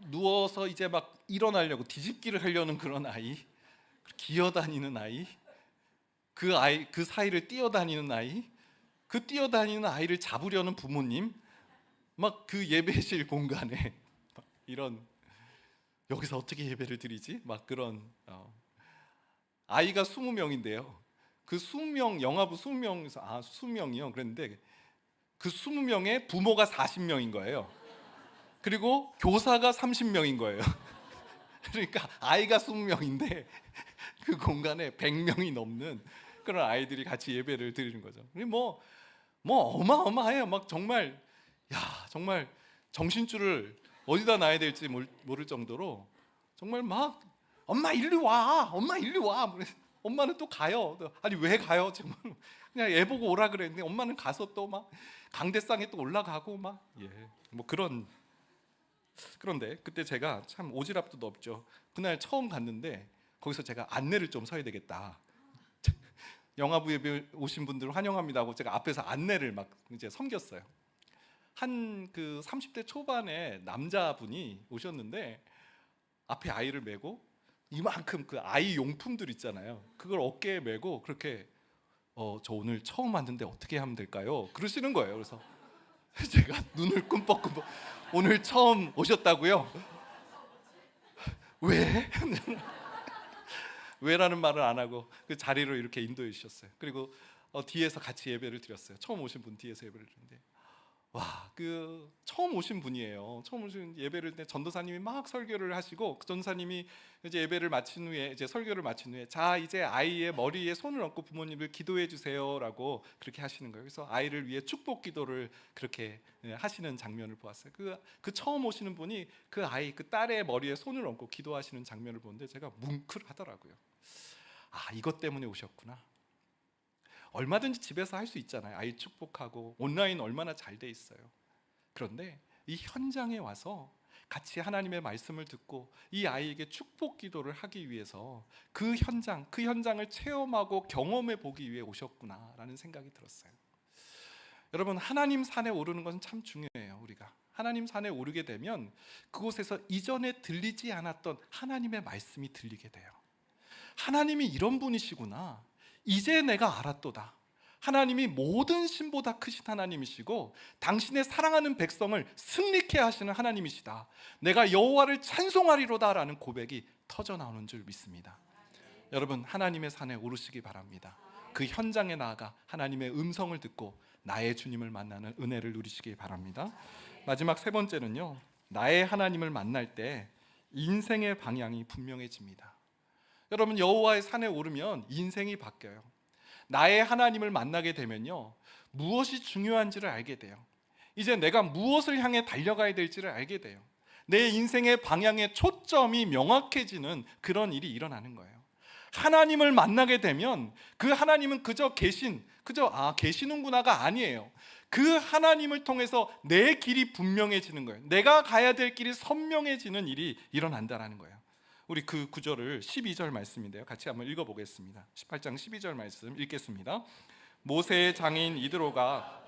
누워서 이제 막 일어나려고 뒤집기를 하려는 그런 아이, 기어다니는 아이, 그 사이를 뛰어다니는 아이, 그 뛰어다니는 아이를 잡으려는 부모님, 막 그 예배실 공간에 이런, 여기서 어떻게 예배를 드리지? 막 그런 아이가 20명인데요. 그 20명, 영화부 20명에서 20명이요. 그랬는데 그 20명의 부모가 40명인 거예요. 그리고 교사가 30명인 거예요. 그러니까 아이가 20명인데 그 공간에 100명이 넘는 그런 아이들이 같이 예배를 드리는 거죠. 뭐 어마어마해요. 막 정말 정신줄을 어디다 놔야 될지 모를 정도로 정말 막 엄마 일리 와, 엄마 일리 와. 엄마는 또 가요. 아니 왜 가요? 정말 그냥 애 보고 오라 그랬는데 엄마는 가서 또 막 강대상에 또 올라가고 막 뭐 그런데 그때 제가 참 오지랖도 없죠. 그날 처음 갔는데 거기서 제가 안내를 좀 서야 되겠다. 영화부 예배 오신 분들 환영합니다 하고 제가 앞에서 안내를 막 이제 섬겼어요. 한 그 30대 초반의 남자분이 오셨는데 앞에 아이를 메고 이만큼 그 아이 용품들 있잖아요. 그걸 어깨에 메고 그렇게 저 오늘 처음 왔는데 어떻게 하면 될까요? 그러시는 거예요. 그래서 제가 눈을 꿈뻑꿈뻑 오늘 처음 오셨다고요? 왜? 왜라는 말을 안 하고 그 자리로 이렇게 인도해 주셨어요. 그리고 뒤에서 같이 예배를 드렸어요. 처음 오신 분 뒤에서 예배를 드렸는데 와, 그 처음 오신 분이에요. 처음 오신 예배를 때 전도사님이 막 설교를 하시고 그 전도사님이 이제 예배를 마친 후에 이제 설교를 마친 후에 자 이제 아이의 머리에 손을 얹고 부모님을 기도해 주세요라고 그렇게 하시는 거예요. 그래서 아이를 위해 축복 기도를 그렇게 하시는 장면을 보았어요. 그 처음 오시는 분이 그 아이 그 딸의 머리에 손을 얹고 기도하시는 장면을 보는데 제가 뭉클하더라고요. 아, 이것 때문에 오셨구나. 얼마든지 집에서 할 수 있잖아요. 아이 축복하고 온라인 얼마나 잘 돼 있어요. 그런데 이 현장에 와서 같이 하나님의 말씀을 듣고 이 아이에게 축복 기도를 하기 위해서 그 현장을 체험하고 경험해 보기 위해 오셨구나라는 생각이 들었어요. 여러분, 하나님 산에 오르는 것은 참 중요해요. 우리가 하나님 산에 오르게 되면 그곳에서 이전에 들리지 않았던 하나님의 말씀이 들리게 돼요. 하나님이 이런 분이시구나. 이제 내가 알았도다. 하나님이 모든 신보다 크신 하나님이시고 당신의 사랑하는 백성을 승리케 하시는 하나님이시다. 내가 여호와를 찬송하리로다 라는 고백이 터져 나오는 줄 믿습니다. 여러분, 하나님의 산에 오르시기 바랍니다. 그 현장에 나아가 하나님의 음성을 듣고 나의 주님을 만나는 은혜를 누리시기 바랍니다. 마지막 세 번째는요, 나의 하나님을 만날 때 인생의 방향이 분명해집니다. 여러분, 여호와의 산에 오르면 인생이 바뀌어요. 나의 하나님을 만나게 되면요, 무엇이 중요한지를 알게 돼요. 이제 내가 무엇을 향해 달려가야 될지를 알게 돼요. 내 인생의 방향의 초점이 명확해지는 그런 일이 일어나는 거예요. 하나님을 만나게 되면 그 하나님은 그저 계시는구나가 아니에요. 그 하나님을 통해서 내 길이 분명해지는 거예요. 내가 가야 될 길이 선명해지는 일이 일어난다는 거예요. 우리 그 구절을 12절 말씀인데요, 같이 한번 읽어보겠습니다. 18장 12절 말씀 읽겠습니다. 모세의 장인 이드로가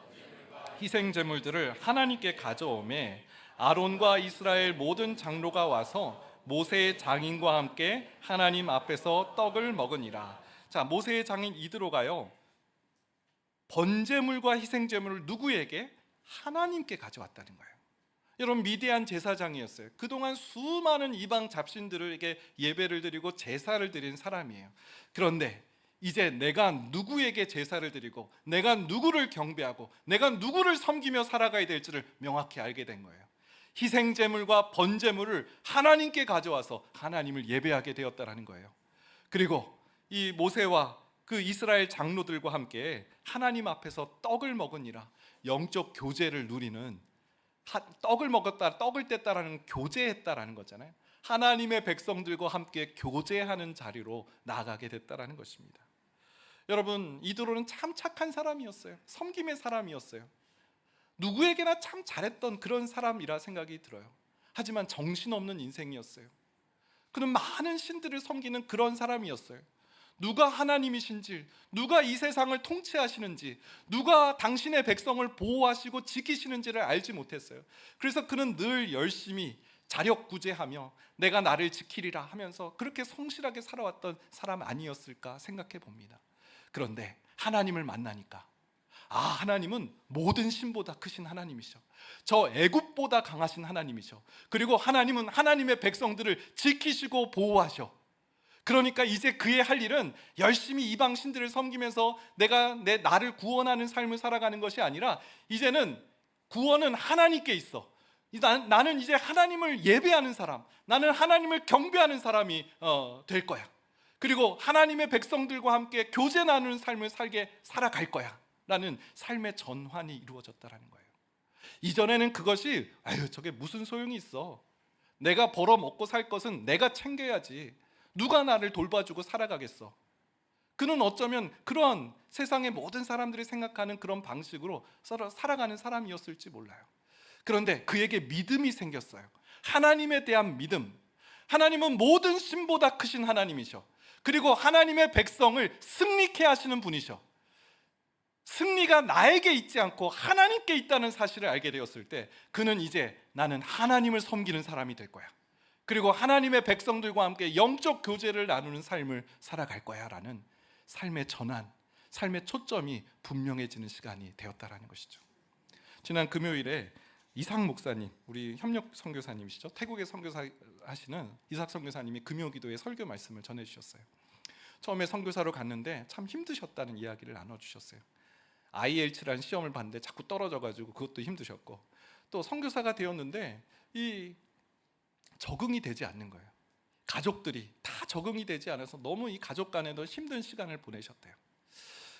희생제물들을 하나님께 가져오매 아론과 이스라엘 모든 장로가 와서 모세의 장인과 함께 하나님 앞에서 떡을 먹으니라. 자, 모세의 장인 이드로가요, 번제물과 희생제물을 누구에게? 하나님께 가져왔다는 거예요. 여러분, 미디안 제사장이었어요. 그동안 수많은 이방 잡신들에게 예배를 드리고 제사를 드린 사람이에요. 그런데 이제 내가 누구에게 제사를 드리고 내가 누구를 경배하고 내가 누구를 섬기며 살아가야 될지를 명확히 알게 된 거예요. 희생제물과 번제물을 하나님께 가져와서 하나님을 예배하게 되었다는 거예요. 그리고 이 모세와 그 이스라엘 장로들과 함께 하나님 앞에서 떡을 먹으니라. 영적 교제를 누리는, 떡을 먹었다, 떡을 뗐다라는 교제했다라는 거잖아요. 하나님의 백성들과 함께 교제하는 자리로 나아가게 됐다라는 것입니다. 여러분, 이드로는 참 착한 사람이었어요. 섬김의 사람이었어요. 누구에게나 참 잘했던 그런 사람이라 생각이 들어요. 하지만 정신없는 인생이었어요. 그는 많은 신들을 섬기는 그런 사람이었어요. 누가 하나님이신지, 누가 이 세상을 통치하시는지, 누가 당신의 백성을 보호하시고 지키시는지를 알지 못했어요. 그래서 그는 늘 열심히 자력구제하며 내가 나를 지키리라 하면서 그렇게 성실하게 살아왔던 사람 아니었을까 생각해 봅니다. 그런데 하나님을 만나니까, 하나님은 모든 신보다 크신 하나님이셔. 저 애굽보다 강하신 하나님이셔. 그리고 하나님은 하나님의 백성들을 지키시고 보호하셔. 그러니까 이제 그의 할 일은 열심히 이방 신들을 섬기면서 나를 구원하는 삶을 살아가는 것이 아니라 이제는 구원은 하나님께 있어. 나는 이제 하나님을 예배하는 사람, 나는 하나님을 경배하는 사람이 될 거야. 그리고 하나님의 백성들과 함께 교제 나누는 삶을 살아갈 거야 라는 삶의 전환이 이루어졌다는 거예요. 이전에는 그것이 저게 무슨 소용이 있어. 내가 벌어 먹고 살 것은 내가 챙겨야지. 누가 나를 돌봐주고 살아가겠어. 그는 어쩌면 그런 세상의 모든 사람들이 생각하는 그런 방식으로 살아가는 사람이었을지 몰라요. 그런데 그에게 믿음이 생겼어요. 하나님에 대한 믿음. 하나님은 모든 신보다 크신 하나님이셔. 그리고 하나님의 백성을 승리케 하시는 분이셔. 승리가 나에게 있지 않고 하나님께 있다는 사실을 알게 되었을 때 그는 이제 나는 하나님을 섬기는 사람이 될 거야. 그리고 하나님의 백성들과 함께 영적 교제를 나누는 삶을 살아갈 거야 라는 삶의 전환, 삶의 초점이 분명해지는 시간이 되었다라는 것이죠. 지난 금요일에 이삭 목사님, 우리 협력 선교사님이시죠. 태국에 선교사 하시는 이삭 선교사님이 금요기도에 설교 말씀을 전해주셨어요. 처음에 선교사로 갔는데 참 힘드셨다는 이야기를 나눠주셨어요. IELTS라는 시험을 봤는데 자꾸 떨어져가지고 그것도 힘드셨고, 또 선교사가 되었는데 이 적응이 되지 않는 거예요. 가족들이 다 적응이 되지 않아서 너무 이 가족 간에도 힘든 시간을 보내셨대요.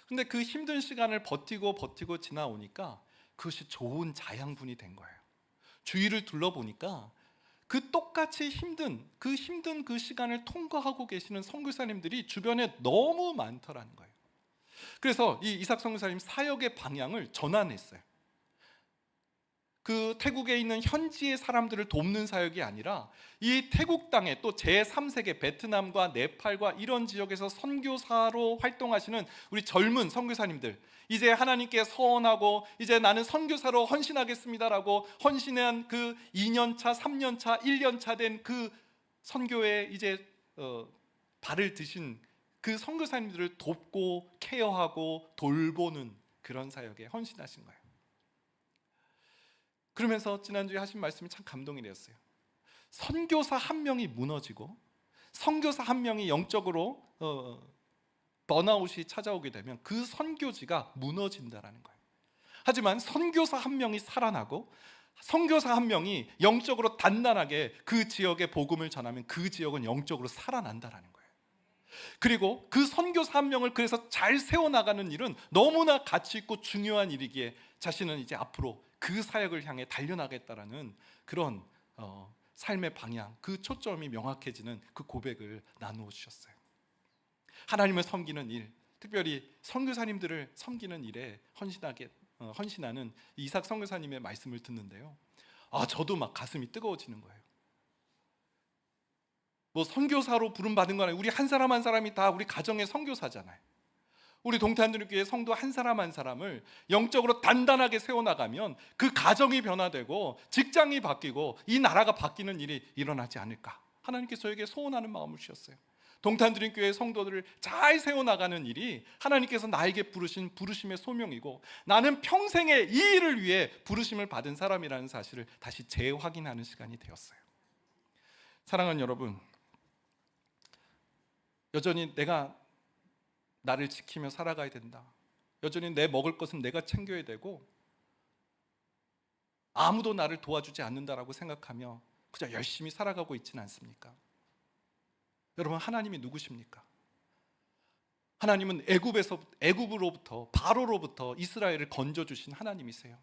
근데 그 힘든 시간을 버티고 지나오니까 그것이 좋은 자양분이 된 거예요. 주위를 둘러보니까 그 똑같이 힘든 그 시간을 통과하고 계시는 선교사님들이 주변에 너무 많더라는 거예요. 그래서 이 이삭 선교사님 사역의 방향을 전환했어요. 그 태국에 있는 현지의 사람들을 돕는 사역이 아니라 이 태국 땅에 또 제3세계 베트남과 네팔과 이런 지역에서 선교사로 활동하시는 우리 젊은 선교사님들, 이제 하나님께 서원하고 이제 나는 선교사로 헌신하겠습니다라고 헌신한 그 2년차, 3년차, 1년차 된 그 선교에 이제 발을 드신 그 선교사님들을 돕고 케어하고 돌보는 그런 사역에 헌신하신 거예요. 그러면서 지난주에 하신 말씀이 참 감동이 되었어요. 선교사 한 명이 무너지고 선교사 한 명이 영적으로 번아웃이 찾아오게 되면 그 선교지가 무너진다라는 거예요. 하지만 선교사 한 명이 살아나고 선교사 한 명이 영적으로 단단하게 그 지역에 복음을 전하면 그 지역은 영적으로 살아난다라는 거예요. 그리고 그 선교사 한 명을 그래서 잘 세워나가는 일은 너무나 가치 있고 중요한 일이기에 자신은 이제 앞으로 그 사역을 향해 달려나겠다라는 그런 삶의 방향, 그 초점이 명확해지는 그 고백을 나누어 주셨어요. 하나님을 섬기는 일, 특별히 선교사님들을 섬기는 일에 헌신하는 이삭 선교사님의 말씀을 듣는데요, 저도 막 가슴이 뜨거워지는 거예요. 뭐 선교사로 부름받은 거 아니에요. 우리 한 사람 한 사람이 다 우리 가정의 선교사잖아요. 우리 동탄드림교회 성도 한 사람 영적으로 단단하게 세워나가면 그 가정이 변화되고 직장이 바뀌고 이 나라가 바뀌는 일이 일어나지 않을까, 하나님께서 저에게 소원하는 마음을 주셨어요. 동탄드림교회 성도들을 잘 세워나가는 일이 하나님께서 나에게 부르신 부르심의 소명이고 나는 평생에 이 일을 위해 부르심을 받은 사람이라는 사실을 다시 재확인하는 시간이 되었어요. 사랑하는 여러분, 여전히 내가 나를 지키며 살아가야 된다, 여전히 내 먹을 것은 내가 챙겨야 되고 아무도 나를 도와주지 않는다라고 생각하며 그저 열심히 살아가고 있지는 않습니까? 여러분, 하나님이 누구십니까? 하나님은 애굽으로부터 바로로부터 이스라엘을 건져주신 하나님이세요.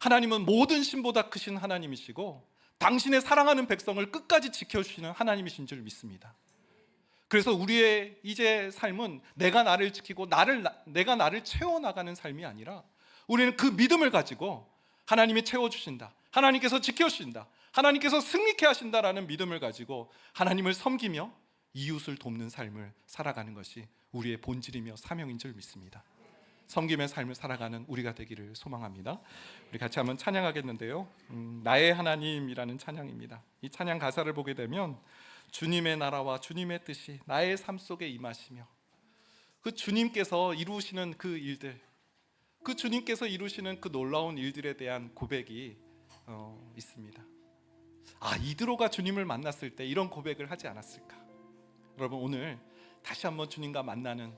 하나님은 모든 신보다 크신 하나님이시고 당신의 사랑하는 백성을 끝까지 지켜주시는 하나님이신 줄 믿습니다. 그래서 우리의 이제 삶은 내가 나를 지키고 내가 나를 채워나가는 삶이 아니라 우리는 그 믿음을 가지고 하나님이 채워주신다, 하나님께서 지켜주신다, 하나님께서 승리케 하신다라는 믿음을 가지고 하나님을 섬기며 이웃을 돕는 삶을 살아가는 것이 우리의 본질이며 사명인 줄 믿습니다. 섬김의 삶을 살아가는 우리가 되기를 소망합니다. 우리 같이 한번 찬양하겠는데요, 나의 하나님이라는 찬양입니다. 이 찬양 가사를 보게 되면 주님의 나라와 주님의 뜻이 나의 삶 속에 임하시며 그 주님께서 이루시는 그 일들, 그 주님께서 이루시는 그 놀라운 일들에 대한 고백이 있습니다. 이드로가 주님을 만났을 때 이런 고백을 하지 않았을까? 여러분, 오늘 다시 한번 주님과 만나는,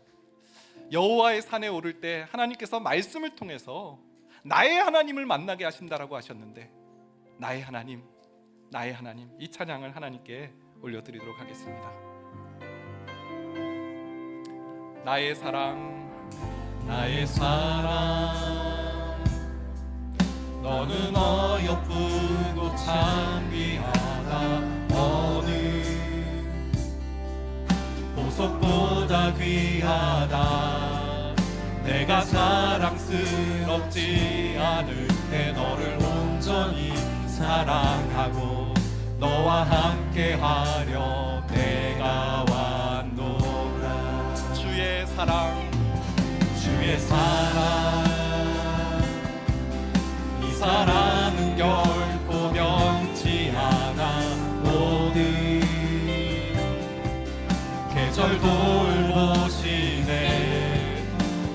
여호와의 산에 오를 때 하나님께서 말씀을 통해서 나의 하나님을 만나게 하신다라고 하셨는데, 나의 하나님, 나의 하나님, 이 찬양을 하나님께 올려드리도록 하겠습니다. 나의 사랑, 나의 사랑, 너는 어여쁘고 참 귀하다. 어느 보석보다 귀하다. 내가 사랑스럽지 않을 때 너를 온전히 사랑하고 너와 함께하려 내가 왔노라. 주의 사랑, 주의 나의 사랑 이 사랑은 결코 변치 않아 모든 계절 돌보시네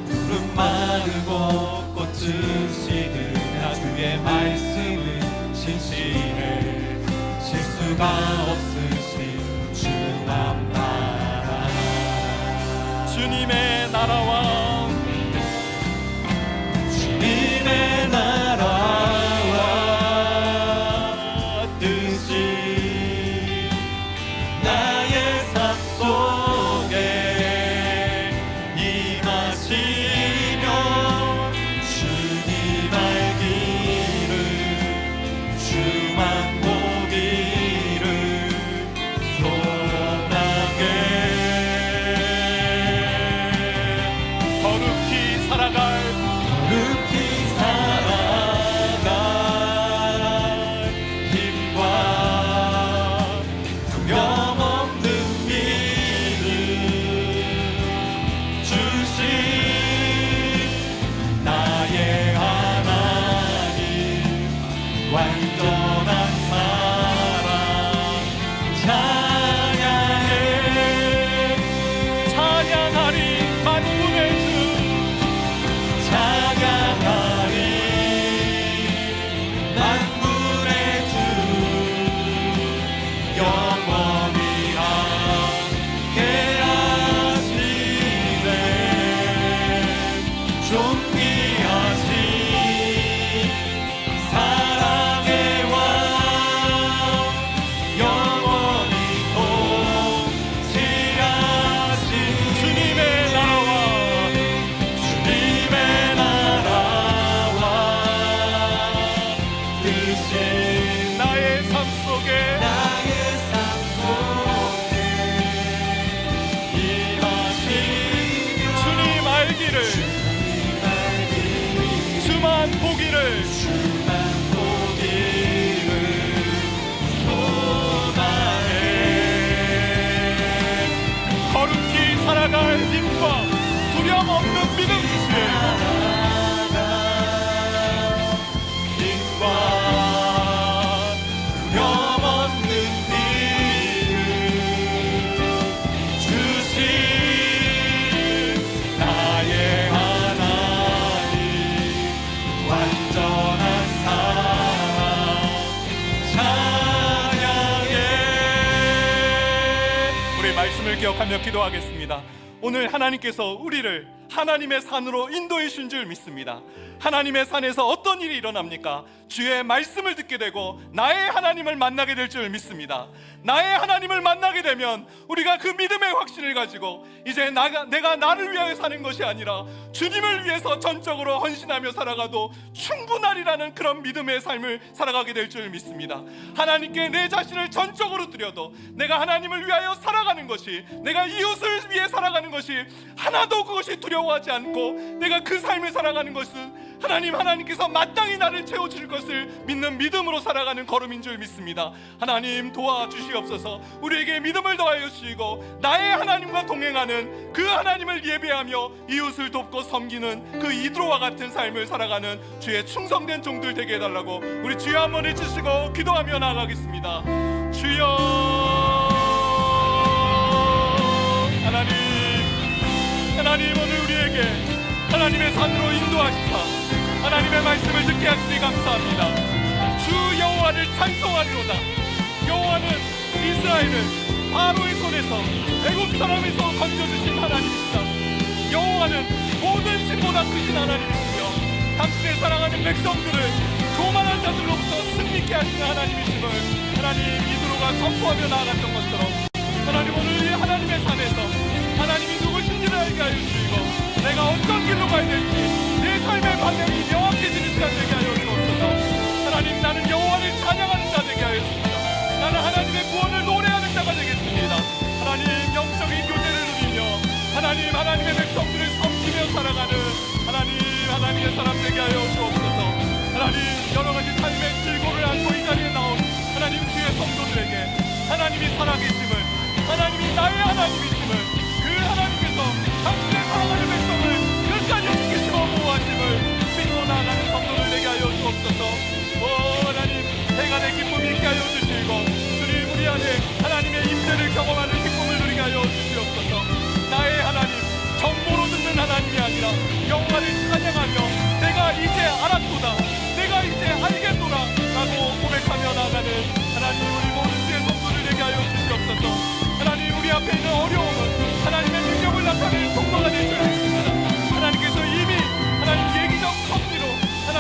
푸른 마르고 꽃은 시드나 주의 말씀은 신실해 실수가 없으신 주만 바라 주님의 나라와 주님의 나라와 뜻이 나의 삶 속에 임하시며 주님 알기를 주만 보기를 소망해 거룩히 살아갈 흙이 살아갈 힘과 두려움없는 믿음 주신 나의 하나님 완전한 사랑 찬양해 찬양하리 만군의 주 찬양하리 만군의 주 영원히 함께하시네 존귀하신 사랑의 왕 영원히 통치하신 주님의 나라와 주님의 나라와 뜻이 나의 삶 속에 나의 삶 속에 임하시며 주님 알기를 주만 보기를 주만 보기를 소망해 거룩히 살아갈 힘과 두려움 없는 믿음 주시네 힘과 두려움 없는 믿음 주신 나의 하나님 완전한 사랑 찬양해 우리 말씀을 기억하며 기도하겠습니다. 오늘 하나님께서 우리를 하나님의 산으로 인도해 주신 줄 믿습니다. 하나님의 산에서 어떤 일이 일어납니까? 주의 말씀을 듣게 되고 나의 하나님을 만나게 될 줄 믿습니다. 나의 하나님을 만나게 되면 우리가 그 믿음의 확신을 가지고 이제 내가 나를 위하여 사는 것이 아니라 주님을 위해서 전적으로 헌신하며 살아가도 충분하리라는 그런 믿음의 삶을 살아가게 될 줄 믿습니다. 하나님께 내 자신을 전적으로 드려도 내가 하나님을 위하여 살아가는 것이, 내가 이웃을 위해 살아가는 것이 하나도 그것이 두려워하지 않고 내가 그 삶을 살아가는 것은 하나님께서 마땅히 나를 채워줄 것을 믿는 믿음으로 살아가는 걸음인 줄 믿습니다. 하나님 도와주시옵소서. 우리에게 믿음을 더하여 주시고 나의 하나님과 동행하는 그 하나님을 예배하며 이웃을 돕고 섬기는 그 이드로와 같은 삶을 살아가는 주의 충성된 종들 되게 해달라고 우리 주여 한번 해주시고 기도하며 나아가겠습니다. 주여 하나님 오늘 우리에게 하나님의 산으로 인도하시사 하나님의 말씀을 듣게 하시니 감사합니다. 주 여호와를 찬송하리로다. 여호와는 이스라엘을 바로의 손에서 애굽 사람에서 건져주신 하나님이시다. 여호와는 모든 신보다 크신 하나님이시며 당신의 사랑하는 백성들을 교만한 자들로부터 승리케 하시는 하나님이심을 하나님 이드로가 선포하며 나아갔던 것처럼 하나님 오늘 이 하나님의 산에서 하나님이 누구신지를 알게 하여 주시고 내가 어떤 길로 가야 될지 내 삶의 방향이 명확해지는 시간 되게 하여 주옵소서. 하나님 나는 여호와를 찬양하는 자 되게 하여 주옵소서. 나는 하나님의 구원을 노래하는 자가 되겠습니다. 하나님 영적인 교제를 누리며 하나님의 백성들을 섬기며 살아가는 하나님의 사람 되게 하여 주옵소서. 하나님 여러가지 삶의 즐거움을 안고 이 자리에 나온 하나님 주의 성도들에게 하나님이 살아계심을, 하나님이 나의 하나님이심을, 그 하나님께서 당신의 사랑하는 백성을 끝까지 지키시는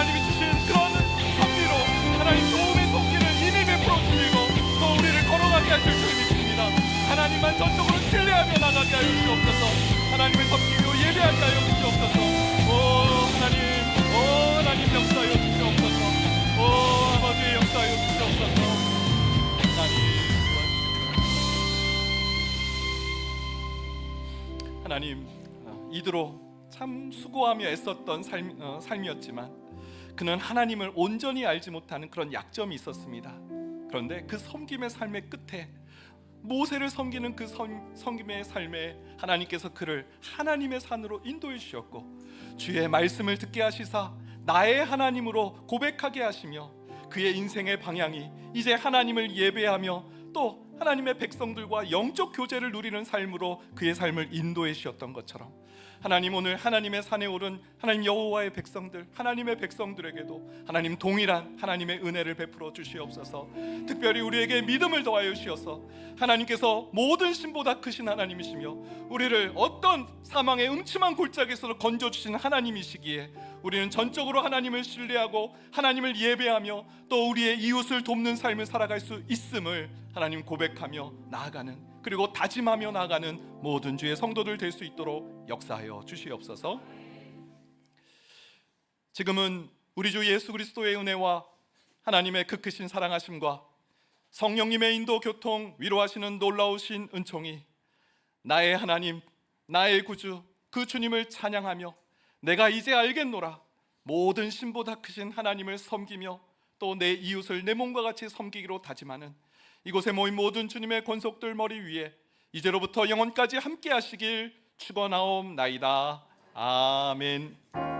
하나님이 주신 그런 섭리로 하나님 도움의 손길을 이미 베풀어 주시고 또 우리를 걸어가게 하실 줄 믿습니다. 하나님만 전적으로 신뢰하며 나가게 하여 주옵소서. 하나님을 섬기고 예배하게 하여 주옵소서. 하나님 역사하여 주옵소서. 아버지 역사하여 주옵소서. 하나님, 이드로 참 수고하며 애썼던 삶이었지만 그는 하나님을 온전히 알지 못하는 그런 약점이 있었습니다. 그런데 그 섬김의 삶의 끝에 모세를 섬기는 그 섬김의 삶에 하나님께서 그를 하나님의 산으로 인도해 주셨고 주의 말씀을 듣게 하시사 나의 하나님으로 고백하게 하시며 그의 인생의 방향이 이제 하나님을 예배하며 또 하나님의 백성들과 영적 교제를 누리는 삶으로 그의 삶을 인도해 주셨던 것처럼 하나님 오늘 하나님의 산에 오른 하나님 여호와의 백성들, 하나님의 백성들에게도 하나님 동일한 하나님의 은혜를 베풀어 주시옵소서. 특별히 우리에게 믿음을 더하여 주셔서 하나님께서 모든 신보다 크신 하나님이시며 우리를 어떤 사망의 음침한 골짜기에서 건져주신 하나님이시기에 우리는 전적으로 하나님을 신뢰하고 하나님을 예배하며 또 우리의 이웃을 돕는 삶을 살아갈 수 있음을 하나님 고백하며 나아가는, 그리고 다짐하며 나아가는 모든 주의 성도들 될 수 있도록 역사하여 주시옵소서. 지금은 우리 주 예수 그리스도의 은혜와 하나님의 그 크신 사랑하심과 성령님의 인도 교통 위로하시는 놀라우신 은총이 나의 하나님, 나의 구주 그 주님을 찬양하며 내가 이제 알겠노라 모든 신보다 크신 하나님을 섬기며 또 내 이웃을 내 몸과 같이 섬기기로 다짐하는 이곳에 모인 모든 주님의 권속들 머리 위에 이제로부터 영원까지 함께 하시길 축원하옵나이다. 아멘.